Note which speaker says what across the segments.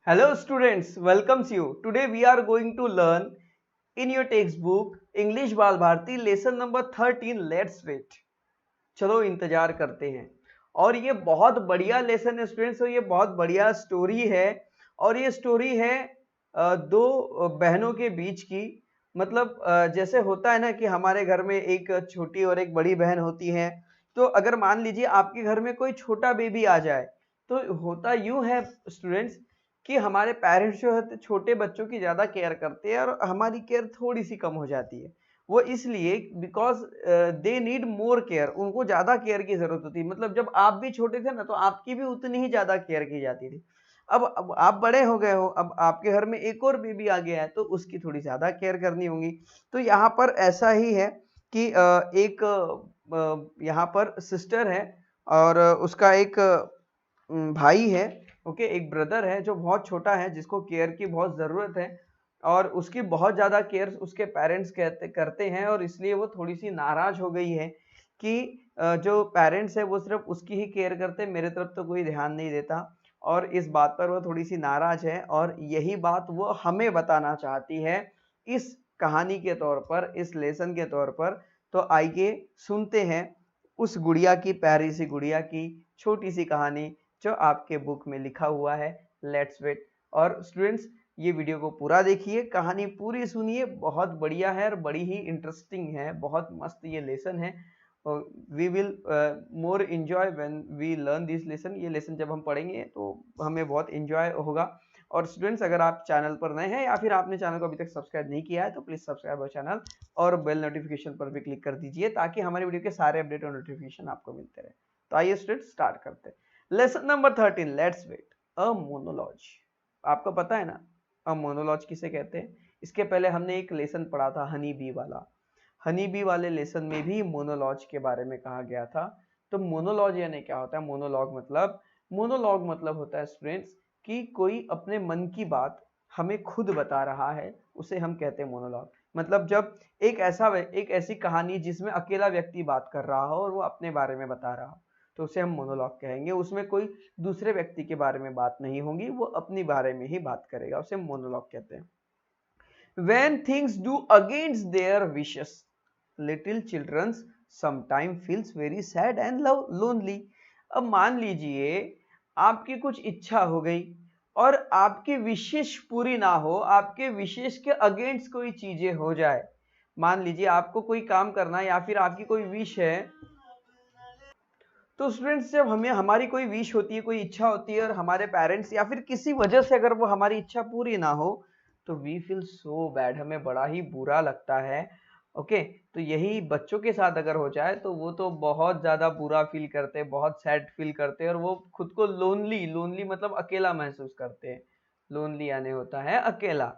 Speaker 1: Hello students, welcomes you. Today we are going to learn in your textbook English बाल Bharti lesson number 13 Let's wait. चलो इंतजार करते हैं। और ये बहुत बढ़िया लेसन है स्टूडेंट्स, और ये बहुत बढ़िया स्टोरी है। और ये स्टोरी है दो बहनों के बीच की। मतलब जैसे होता है ना कि हमारे घर में एक छोटी और एक बड़ी बहन होती है। तो अगर मान लीजिए आपके घर में कोई छोटा बेबी आ जाए तो होता यूं है स्टूडेंट्स कि हमारे पेरेंट्स जो है छोटे बच्चों की ज्यादा केयर करते हैं और हमारी केयर थोड़ी सी कम हो जाती है। वो इसलिए because they need more care, उनको ज्यादा केयर की जरूरत होती है। मतलब जब आप भी छोटे थे ना तो आपकी भी उतनी ही ज्यादा केयर की जाती थी। अब आप बड़े हो गए हो, अब आपके घर में एक और बेबी आ गया है तो उसकी थोड़ी ज्यादा केयर करनी होगी। तो यहाँ पर ऐसा ही है कि एक यहाँ पर सिस्टर है और उसका एक भाई है। ओके, एक ब्रदर है जो बहुत छोटा है, जिसको केयर की बहुत जरूरत है और उसकी बहुत ज्यादा केयर उसके पेरेंट्स करते हैं। और इसलिए वो थोड़ी सी नाराज हो गई है कि जो पेरेंट्स है वो सिर्फ उसकी ही केयर करते, मेरे तरफ तो कोई ध्यान नहीं देता। और इस बात पर वो थोड़ी सी नाराज है और यही बात वो हमें बताना चाहती है इस कहानी के तौर पर, इस लेसन के तौर पर। तो आइए सुनते हैं उस गुड़िया की, प्यारी सी गुड़िया की छोटी सी कहानी जो आपके बुक में लिखा हुआ है लेट्स वेट। और स्टूडेंट्स ये वीडियो को पूरा देखिए, कहानी पूरी सुनिए, बहुत बढ़िया है और बड़ी ही इंटरेस्टिंग है, बहुत मस्त ये लेसन है। We will more enjoy when we learn this lesson. ये लेसन जब हम पढ़ेंगे तो हमें बहुत इंजॉय होगा। और स्टूडेंट्स अगर आप चैनल पर नए हैं या फिर आपने चैनल को अभी तक सब्सक्राइब नहीं किया है तो प्लीज सब्सक्राइब अवर चैनल और बेल नोटिफिकेशन पर भी क्लिक कर दीजिए ताकि हमारी वीडियो के सारे अपडेट और नोटिफिकेशन आपको मिलते रहे। तो आइए स्टूडेंट्स स्टार्ट करते हैं। लेसन नंबर 13 लेट्स वेट, अ मोनोलॉज। आपको पता है ना अ मोनोलॉज किसे कहते हैं? इसके पहले हमने एक लेसन पढ़ा था हनी बी वाला। हनी बी वाले लेसन में भी मोनोलॉज के बारे में कहा गया था। तो मोनोलॉज यानी क्या होता है? मोनोलॉग मतलब होता है स्टूडेंट्स कि कोई अपने मन की बात हमें खुद बता रहा है, उसे हम कहते हैं मोनोलॉग। मतलब जब एक ऐसी कहानी जिसमें अकेला व्यक्ति बात कर रहा हो और वो अपने बारे में बता रहा हो तो उसे हम मोनोलॉग कहेंगे। उसमें कोई दूसरे व्यक्ति के बारे में बात नहीं होगी, वो अपनी बारे में ही बात करेगा, उसे मोनोलॉग कहते हैं। When things do against their wishes, little children sometimes feels very sad and lonely. अब मान लीजिए आपकी कुछ इच्छा हो गई और आपकी विशेष पूरी ना हो, आपके विशेष के अगेंस्ट कोई चीजें हो जाए। मान लीजिए आपको कोई काम करना है या फिर आपकी कोई विश है। तो स्टूडेंट्स जब हमें हमारी कोई विश होती है, कोई इच्छा होती है और हमारे पेरेंट्स या फिर किसी वजह से अगर वो हमारी इच्छा पूरी ना हो तो वी फील सो बैड, हमें बड़ा ही बुरा लगता है। ओके, तो यही बच्चों के साथ अगर हो जाए तो वो तो बहुत ज्यादा बुरा फील करते हैं, बहुत सैड फील करते हैं और वो खुद को लोनली, लोनली मतलब अकेला महसूस करते हैं। लोनली यानी होता है अकेला।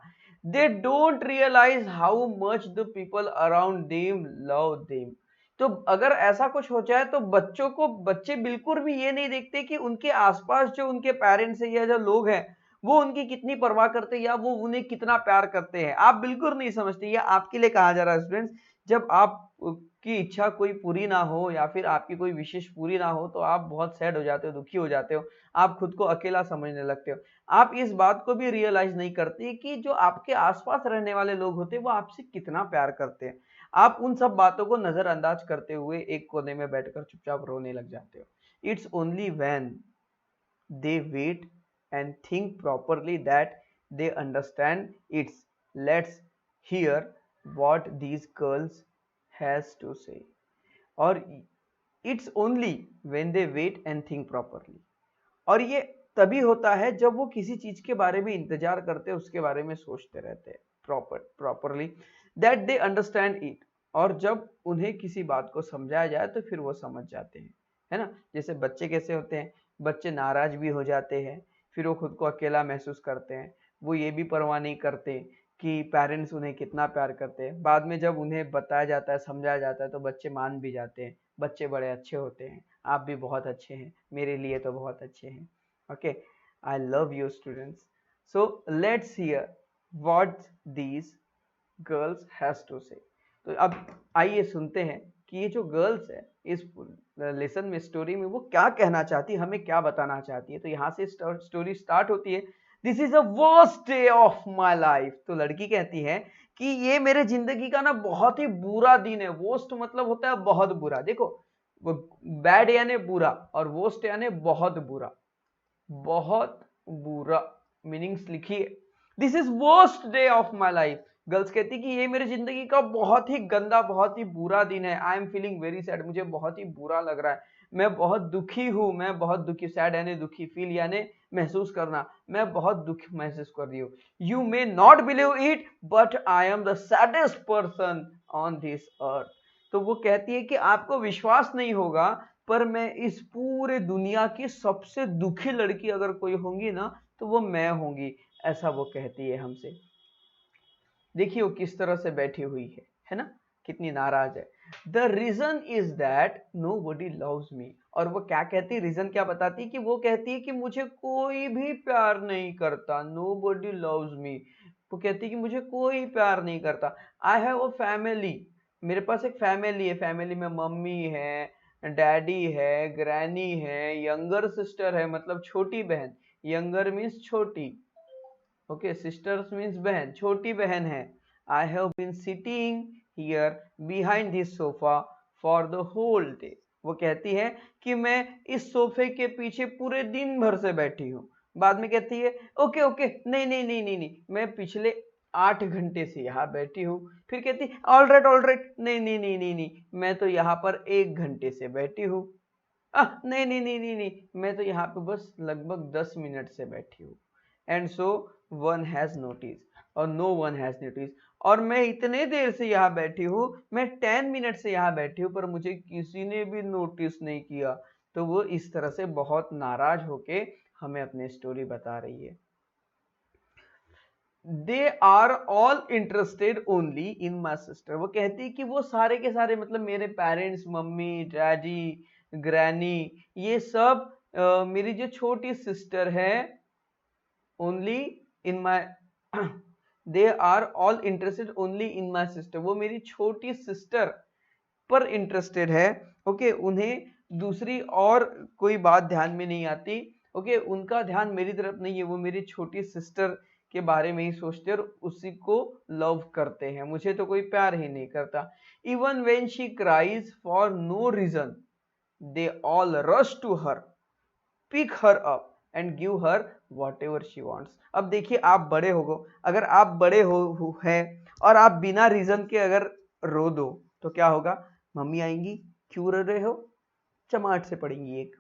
Speaker 1: They don't realize how much the people around them love them. तो अगर ऐसा कुछ हो जाए तो बच्चे बिल्कुल भी ये नहीं देखते कि उनके आसपास जो उनके पेरेंट्स है या जो लोग हैं वो उनकी कितनी परवाह करते हैं या वो उन्हें कितना प्यार करते हैं। आप बिल्कुल नहीं समझते। ये आपके लिए कहा जा रहा है स्टूडेंट्स, जब आप की इच्छा कोई पूरी ना हो या फिर आपकी कोई विशेष पूरी ना हो तो आप बहुत सैड हो जाते हो, दुखी हो जाते हो, आप खुद को अकेला समझने लगते हो। आप इस बात को भी रियलाइज नहीं करते कि जो आपके आसपास रहने वाले लोग होते हैं वो आपसे कितना प्यार करते हैं। आप उन सब बातों को नजरअंदाज करते हुए एक कोने में बैठकर चुपचाप रोने लग जाते हो। It's only when they wait and think properly that they understand it's. Let's hear what these girls has to say. और it's only when they wait and think properly. और ये तभी होता है जब वो किसी चीज के बारे में इंतजार करते हैं, उसके बारे में सोचते रहते हैं properly that they understand it. और जब उन्हें किसी बात को समझाया जाए तो फिर वो समझ जाते हैं, है ना। जैसे बच्चे कैसे होते हैं, बच्चे नाराज भी हो जाते हैं, फिर वो खुद को अकेला महसूस करते हैं, वो ये भी परवाह नहीं करते कि पेरेंट्स उन्हें कितना प्यार करते हैं। बाद में जब उन्हें बताया जाता है, समझाया जाता है तो बच्चे मान भी जाते हैं। बच्चे बड़े अच्छे होते हैं, आप भी बहुत अच्छे हैं, मेरे लिए तो बहुत अच्छे हैं। Okay, I love you students. So let's hear what these girls has to say. तो अब आइए सुनते हैं कि ये जो गर्ल्स है इस लेसन में, स्टोरी में, वो क्या कहना चाहती है, हमें क्या बताना चाहती है। तो यहाँ से स्टोरी स्टार्ट होती है। This is a worst day of my life. तो लड़की कहती है कि ये मेरे जिंदगी का ना बहुत ही बुरा दिन है। वर्स्ट मतलब होता है बहुत बुरा। देखो वो बैड यानी बुरा और वर्स्ट यानी बहुत बुरा। बहुत बुरा मीनिंग्स लिखिए। This is worst day of my life. Girls कहती कि ये मेरी जिंदगी का बहुत ही गंदा बहुत ही बुरा दिन है। I am feeling very sad. मुझे बहुत ही बुरा लग रहा है। मैं बहुत दुखी हूं। मैं बहुत दुखी। सैड यानी दुखी। फील यानी महसूस करना। मैं बहुत दुख महसूस कर रही हूँ। You may not believe it but I am the saddest person on this earth. तो वो कहती है कि आपको विश्वास नहीं होगा पर मैं इस पूरे दुनिया की सबसे दुखी लड़की अगर कोई होंगी ना तो वो मैं होंगी। ऐसा वो कहती है हमसे। देखिए वो किस तरह से बैठी हुई है ना, कितनी नाराज है। The reason is that nobody loves me. और वो क्या कहती है, रीजन क्या बताती है कि वो कहती है कि मुझे कोई भी प्यार नहीं करता। नो बडी लव्स मी। वो कहती है कि मुझे कोई प्यार नहीं करता। I have a family. मेरे पास एक फैमिली है। फैमिली में मम्मी है, डैडी है, ग्रैनी है, यंगर सिस्टर है मतलब छोटी बहन। यंगर मीन्स छोटी। ओके, सिस्टर्स मीन्स बहन, छोटी बहन है। I have been sitting here behind this sofa for the whole day. वो कहती है कि मैं इस सोफे के पीछे पूरे दिन भर से बैठी हूँ। बाद में कहती है ओके ओके नहीं नहीं नहीं नहीं नहीं मैं पिछले 8 घंटे से यहाँ बैठी हूँ। फिर कहती ऑल राइट नहीं नहीं नहीं नहीं नहीं मैं तो यहाँ पर 1 घंटे से बैठी हूँ। नहीं नहीं नहीं नहीं नहीं मैं तो यहाँ पे बस लगभग 10 मिनट से बैठी हूँ। And so one has notice और नो वन हैज नोटिस। और मैं इतने देर से यहाँ बैठी हूँ, मैं 10 मिनट से यहाँ बैठी हूँ पर मुझे किसी ने भी नोटिस नहीं किया। तो वो इस तरह से बहुत नाराज होके हमें अपनी स्टोरी बता रही है। They are all interested only in my sister. वो कहती है कि वो सारे के सारे मतलब मेरे पेरेंट्स, मम्मी, डैडी, ग्रैनी, ये सब मेरी जो छोटी सिस्टर है only in my they are all interested only in my sister. वो मेरी छोटी सिस्टर पर इंटरेस्टेड है। ओके, उन्हें दूसरी और कोई बात ध्यान में नहीं आती। ओके, उनका ध्यान मेरी तरफ नहीं है। वो मेरी छोटी सिस्टर के बारे में ही सोचते और उसी को लव करते हैं। मुझे तो कोई प्यार ही नहीं करता। Even when she cries for no reason they all rush to her, pick her up and give her whatever she wants. अब देखिए आप बड़े हो गो, अगर आप बड़े हो हैं और आप बिना रीजन के अगर रो दो तो क्या होगा? मम्मी आएंगी, क्यों रो रहे हो, चमाट से पड़ेंगी एक।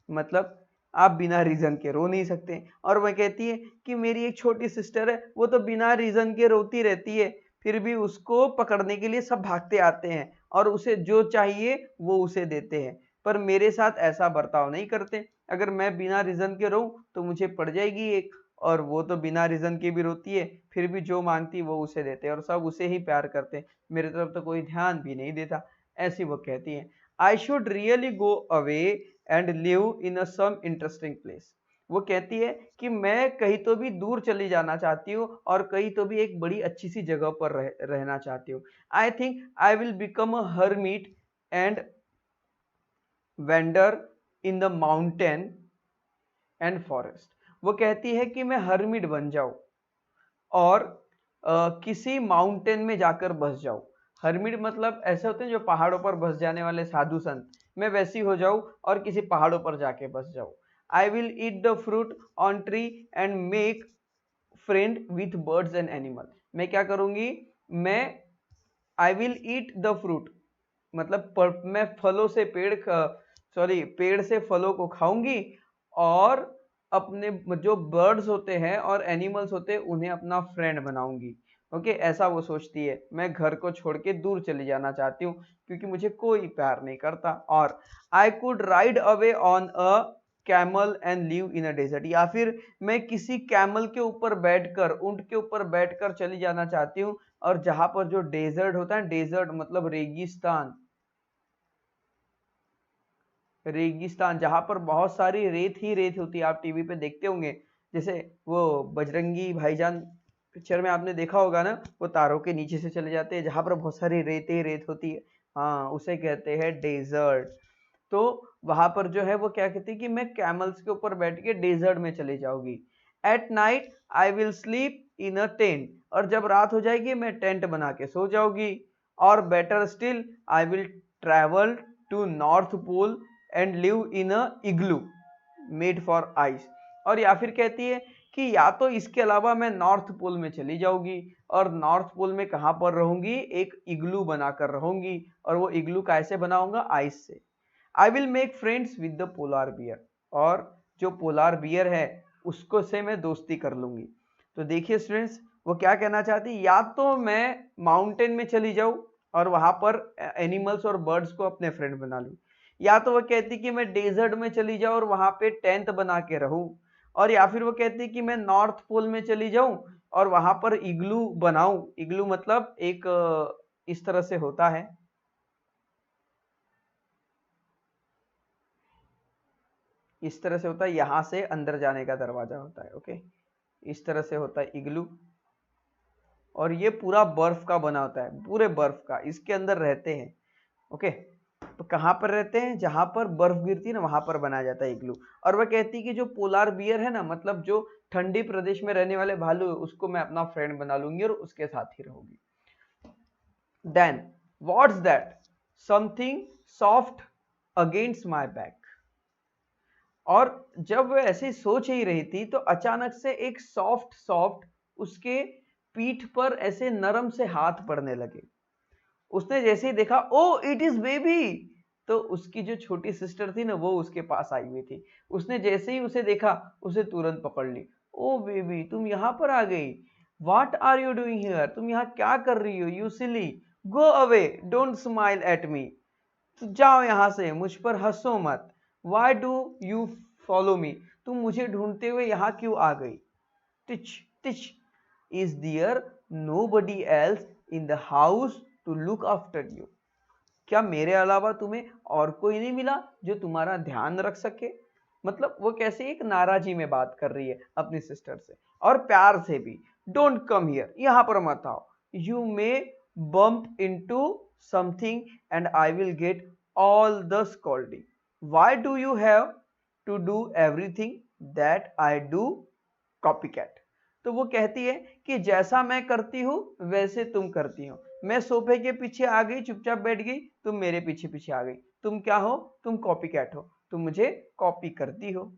Speaker 1: मतलब आप बिना रीजन के रो नहीं सकते। और वह कहती है कि मेरी एक छोटी सिस्टर है, वो तो बिना रीजन के रोती रहती है, फिर भी उसको पकड़ने के लिए सब भागते आते हैं और उसे जो चाहिए वो उसे देते हैं, पर मेरे साथ ऐसा बर्ताव नहीं करते। अगर मैं बिना रीजन के रोऊं तो मुझे पड़ जाएगी एक, और वो तो बिना रीजन के भी रोती है, फिर भी जो मांगती है वो उसे देते हैं और सब उसे ही प्यार करते हैं, मेरे तरफ तो कोई ध्यान भी नहीं देता। ऐसी वो कहती है। I should really go away and live in a some interesting place. वो कहती है कि मैं कहीं तो भी दूर चली जाना चाहती हूँ और कहीं तो भी एक बड़ी अच्छी सी जगह पर रहना चाहती हूँ। I think I will become a hermit and vendor in the mountain and forest. वो कहती है कि मैं हर्मिट बन जाऊं और किसी माउंटेन में जाकर बस जाऊं। हर्मिट मतलब ऐसे होते हैं जो पहाड़ों पर बस जाने वाले साधु संत, मैं वैसी हो जाऊं और किसी पहाड़ों पर जाके बस जाऊं। I will eat the fruit on tree and make friend with birds and animal. मैं क्या करूंगी? मैं I will eat the fruit मतलब मैं फलों से पेड़ से फलों को खाऊंगी और अपने जो बर्ड्स होते हैं और एनिमल्स होते हैं उन्हें अपना फ्रेंड बनाऊंगी। ओके, ऐसा वो सोचती है। मैं घर को छोड़ के दूर चली जाना चाहती हूँ क्योंकि मुझे कोई प्यार नहीं करता। और I could ride away on a camel and live in a desert. या फिर मैं किसी कैमल के ऊपर बैठकर, ऊंट के ऊपर बैठकर चली जाना चाहती हूँ और जहां पर जो डेजर्ट होता है, डेजर्ट मतलब रेगिस्तान, रेगिस्तान जहां पर बहुत सारी रेत ही रेत होती है। आप टीवी पे देखते होंगे, जैसे वो बजरंगी भाईजान पिक्चर में आपने देखा होगा ना, वो तारों के नीचे से चले जाते हैं जहां पर बहुत सारी रेत ही रेत होती है। हाँ, उसे कहते हैं डेजर्ट। तो वहां पर जो है वो क्या कहती है कि मैं कैमल्स के ऊपर बैठ के डेजर्ट में चली जाऊंगी। At night I will sleep in a tent, और जब रात हो जाएगी मैं टेंट बना के सो जाऊंगी। और better still I will travel to north pole and live in a igloo made for ice. और या फिर कहती है कि या तो इसके अलावा मैं नॉर्थ पोल में चली जाऊंगी, और नॉर्थ पोल में कहां पर रहूंगी, एक इग्लू बनाकर रहूंगी, और वो इग्लू कैसे बनाऊंगा, आइस से। I will make friends with the polar bear, और जो पोलार बियर है उसको से मैं दोस्ती कर लूंगी। तो देखिए स्टूडेंट्स, वो क्या कहना चाहती है, या तो मैं माउंटेन में चली जाऊं और वहां पर एनिमल्स और बर्ड्स को अपने फ्रेंड बना लूं, या तो वो कहती कि मैं डेजर्ट में चली जाऊं और वहां पे टेंट बना के रहूं, और या फिर वो कहती कि मैं नॉर्थ पोल में चली जाऊं और वहां पर इग्लू बनाऊं। इग्लू मतलब एक इस तरह से होता है, इस तरह से होता है, यहां से अंदर जाने का दरवाजा होता है। ओके, इस तरह से होता है इग्लू, और ये पूरा बर्फ का बना होता है, पूरे बर्फ का, इसके अंदर रहते हैं। ओके, तो कहां पर रहते हैं, जहां पर बर्फ गिरती है ना वहां पर बनाया जाता है इग्लू। और वह कहती है कि जो पोलार बियर है ना, मतलब जो ठंडी प्रदेश में रहने वाले भालू है, उसको मैं अपना फ्रेंड बना लूंगी और उसके साथ ही रहूंगी। Then what's that, something soft against my back. और जब वह ऐसे सोच ही रही थी तो अचानक से एक सॉफ्ट सॉफ्ट उसके पीठ पर ऐसे नरम से हाथ पड़ने लगे। उसने जैसे ही देखा, ओ इट इज बेबी, तो उसकी जो छोटी सिस्टर थी ना वो उसके पास आई हुई थी। उसने जैसे ही उसे देखा उसे तुरंत पकड़ ली। ओ बेबी, तुम यहाँ पर आ गई, what are you doing here, तुम यहाँ क्या कर रही हो, you silly, go away, don't smile at me, तो जाओ यहाँ से, मुझ पर हंसो मत, why do you follow me, तुम मुझे ढूंढते हुए यहाँ क्यों आ गई, tch tch, is there nobody else in the house to look after you, क्या मेरे अलावा तुम्हें और कोई नहीं मिला जो तुम्हारा ध्यान रख सके। मतलब वो कैसे एक नाराजी में बात कर रही है अपनी सिस्टर से, और प्यार से भी, डोंट कम हियर, यहां पर मत आओ, you may bump into something and I will get all the scolding, why do you have to do everything that I do, copycat. तो वो कहती है कि जैसा मैं करती हूं वैसे तुम करती हो, मैं सोफे के पीछे आ गई, चुपचाप बैठ गई, तुम मेरे पीछे पीछे आ गई, तुम क्या हो, तुम कॉपी कैट हो, तुम मुझे कॉपी करती हो।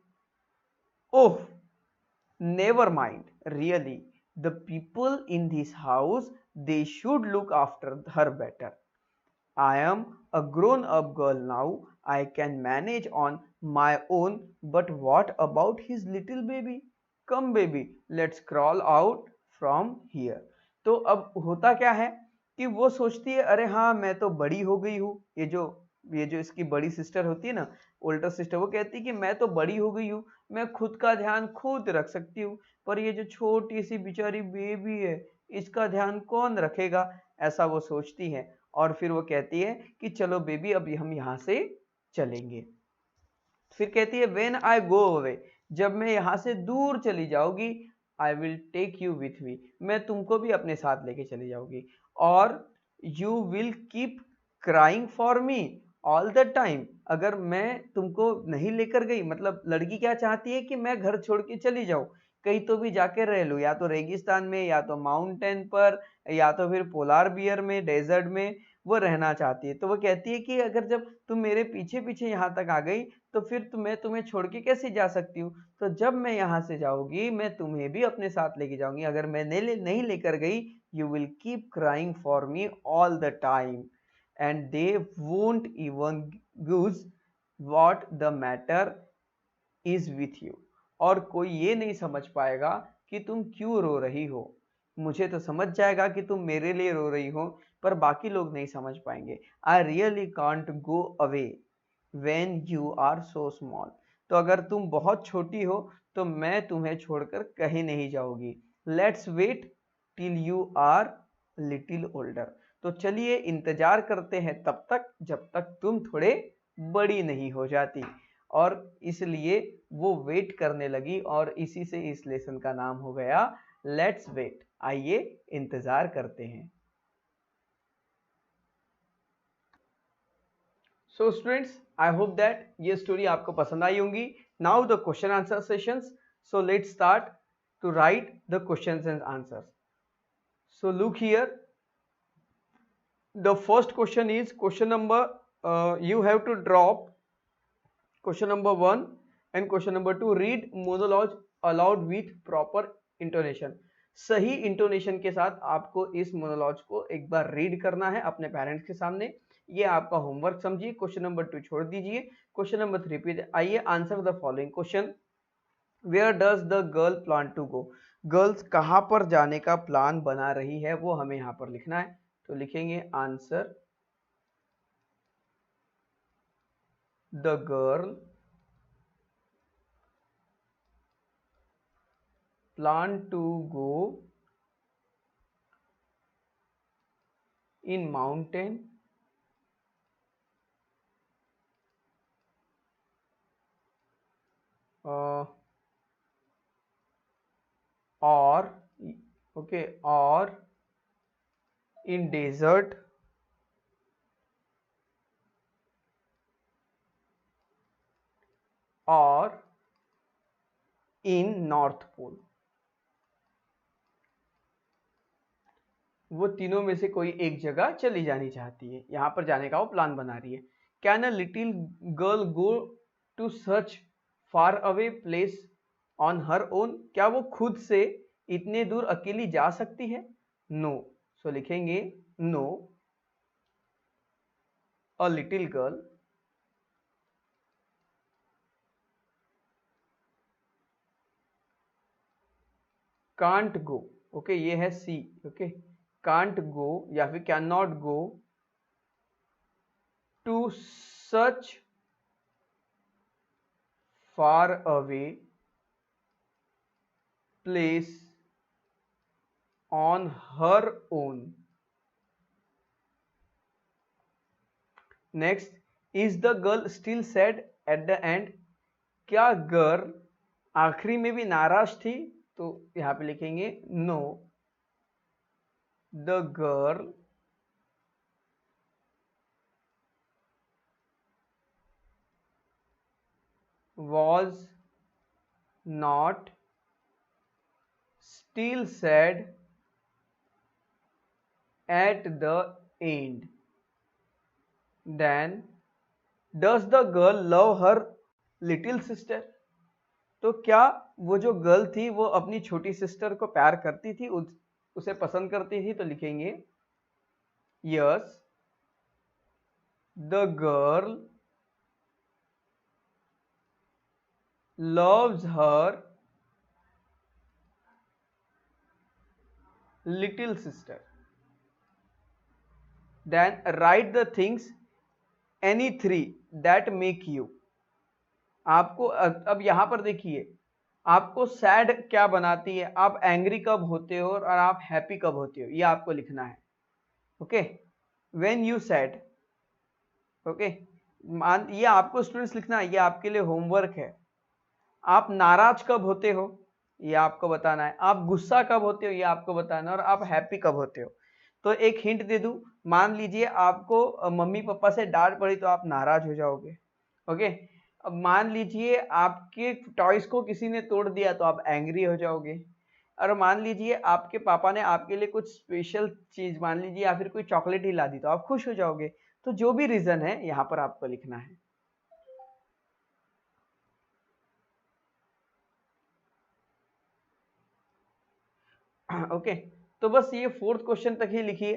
Speaker 1: Oh, never mind, really the people in this house, they should look after her better, I am a grown up girl now, I can manage on my own, but what about his little baby? Come baby, let's crawl out from here. तो अब होता क्या है कि वो सोचती है, अरे हाँ मैं तो बड़ी हो गई हूँ, ये जो इसकी बड़ी सिस्टर होती है ना, ओल्डर सिस्टर, वो कहती है कि मैं तो बड़ी हो गई हूँ, मैं खुद का ध्यान खुद रख सकती हूँ, पर ये जो छोटी सी बेचारी बेबी है इसका ध्यान कौन रखेगा, ऐसा वो सोचती है। और फिर वो कहती है कि चलो बेबी अभी हम यहां से चलेंगे। फिर कहती है व्हेन आई गो अवे, जब मैं यहां से दूर चली जाऊंगी, I will take you with me, मैं तुमको भी अपने साथ लेके चली जाऊंगी, और you will keep crying for me all the time, अगर मैं तुमको नहीं लेकर गई, मतलब लड़की क्या चाहती है कि मैं घर छोड़ के चली जाऊं, कहीं तो भी जाके रह लूं, या तो रेगिस्तान में, या तो माउंटेन पर, या तो फिर पोलार बियर में, डेजर्ट में वो रहना चाहती है। तो वो कहती है कि अगर जब तुम मेरे पीछे पीछे यहाँ तक आ गई तो फिर मैं तुम्हें छोड़ के कैसे जा सकती हूँ, तो जब मैं यहाँ से जाऊंगी मैं तुम्हें भी अपने साथ लेके जाऊंगी, अगर मैं नहीं लेकर गई, you will keep crying for me all the time and they won't even goose what the matter is with you, और कोई ये नहीं समझ पाएगा कि तुम क्यों रो रही हो, मुझे तो समझ जाएगा कि तुम मेरे लिए रो रही हो, पर बाकी लोग नहीं समझ पाएंगे। I really can't go away when you are so small, तो अगर तुम बहुत छोटी हो तो मैं तुम्हें छोड़कर कहीं नहीं जाऊंगी, let's wait till you are little older, तो चलिए इंतजार करते हैं तब तक जब तक तुम थोड़े बड़ी नहीं हो जाती। और इसलिए वो वेट करने लगी, और इसी से इस लेसन का नाम हो गया लेट्स वेट, आइए इंतजार करते हैं। So students, I hope that ये स्टोरी आपको पसंद आई होंगी। Now the question answer sessions, so let's start. to write the questions and answers. So look here, the first question is question number, you have to drop question number 1 and question number 2. read monologue aloud with proper intonation. सही intonation के साथ आपको इस मोनोलॉज को एक बार read करना है अपने पेरेंट्स के सामने। ये आपका होमवर्क समझिए। क्वेश्चन नंबर 2 छोड़ दीजिए। क्वेश्चन नंबर 3 पे आइए, answer the following question. Where does the girl plan to go? Girls कहां पर जाने का प्लान बना रही है वो हमें यहां पर लिखना है। तो लिखेंगे answer, the girl plan to go in mountain or in desert or in North Pole। वो तीनों में से कोई एक जगह चली जानी चाहती है, यहां पर जाने का वो प्लान बना रही है। Can a little girl go to such far away place on her own? क्या वो खुद से इतने दूर अकेली जा सकती है? नो। सो लिखेंगे no, a little girl can't go. Okay, ये है सी। ओके, कांट गो या फिर can not go to such far away place on her own. Next, is the girl still sad at the end? क्या girl आखिरी में भी नाराज थी? तो यहां पे लिखेंगे no, the girl was not still sad at the end. Then does the girl love her little sister? तो क्या वो जो गर्ल थी वो अपनी छोटी सिस्टर को प्यार करती थी, उसे पसंद करती थी? तो लिखेंगे yes, the girl loves her little sister. Then write the things any three that make you। आपको अब यहां पर देखिए, आपको सैड क्या बनाती है, आप एंग्री कब होते हो और आप हैप्पी कब होते हो, ये आपको लिखना है। Okay, when you sad. Okay, ये आपको स्टूडेंट्स लिखना है, ये आपके लिए होमवर्क है। आप नाराज कब होते हो ये आपको बताना है, आप गुस्सा कब होते हो ये आपको बताना है, और आप हैप्पी कब होते हो। तो एक हिंट दे दूं, मान लीजिए आपको मम्मी पापा से डांट पड़ी तो आप नाराज हो जाओगे। ओके, अब मान लीजिए आपके टॉयज को किसी ने तोड़ दिया तो आप एंग्री हो जाओगे। और मान लीजिए आपके पापा ने आपके लिए कुछ स्पेशल चीज, मान लीजिए या फिर कोई चॉकलेट ही ला दी तो आप खुश हो जाओगे। तो जो भी रीजन है यहाँ पर आपको लिखना है। ओके, तो बस ये 4th क्वेश्चन तक ही लिखिए,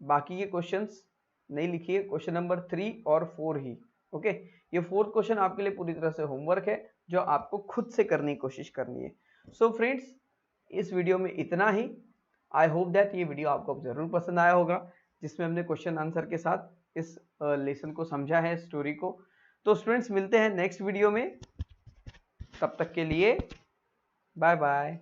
Speaker 1: बाकी ये क्वेश्चंस नहीं लिखिए, क्वेश्चन नंबर 3 और 4 ही। ओके, ये 4th क्वेश्चन आपके लिए पूरी तरह से होमवर्क है जो आपको खुद से करने की कोशिश करनी है। सो फ्रेंड्स, इस वीडियो में इतना ही। आई होप दैट ये वीडियो आपको जरूर पसंद आया होगा, जिसमें हमने क्वेश्चन आंसर के साथ इस लेसन को समझा है, स्टोरी को। तो स्टूडेंट्स, मिलते हैं नेक्स्ट वीडियो में, तब तक के लिए बाय बाय।